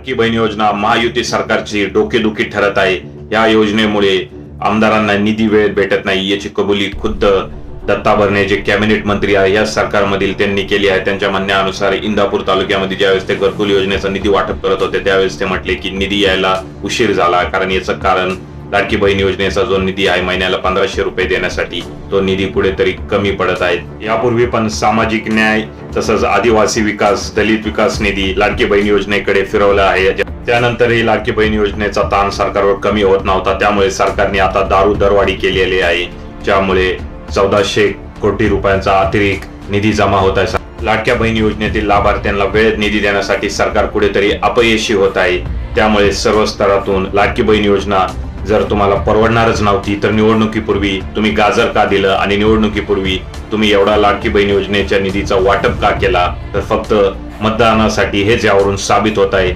लाडकी बहीण योजना महायुती सरकारची डोकेदुखी ठरत आहे। या योजनेमुळे आमदारांना निधी वेळेत भेटत नाही याची कबुली खुद्द दत्ता भरणे जे कॅबिनेट मंत्री आहे या सरकारमधील त्यांनी केली आहे। त्यांच्या म्हणण्यानुसार इंदापूर तालुक्यामध्ये ज्यावेळेस ते घरकुल योजनेचा निधी वाटप करत होते त्यावेळेस ते म्हटले की निधी यायला उशीर झाला, कारण याचं कारण लाडकी बहीण योजनेचा जो निधी आहे महिन्याला 1500 रुपये देण्यासाठी तो निधी कुठेतरी कमी पडत आहे। यापूर्वी पण सामाजिक न्याय तसंच आदिवासी विकास, दलित विकास निधी लाडकी बहीण योजनेकडे फिरवला आहे। त्यानंतरही लाडकी बहीण योजनेचा ताण सरकारवर कमी होत नव्हता, त्यामुळे सरकारने आता दारू दरवाढी केलेली आहे, ज्यामुळे 1400 कोटी रुपयांचा अतिरिक्त निधी जमा होत आहे। लाडक्या बहीण योजनेतील लाभार्थ्यांना वेळेत निधी देण्यासाठी सरकार कुठेतरी अपयशी होत आहे। त्यामुळे सर्व स्तरातून लाडकी बहीण योजना जर तुम्हाला परवडणारच नव्हती तर निवडणुकीपूर्वी तुम्ही गाजर का दिलं आणि निवडणुकीपूर्वी तुम्ही एवढा लाडकी बहीण योजनेच्या निधीचा वाटप का केला, तर फक्त मतदानासाठी हेच यावरून साबित होत आहे।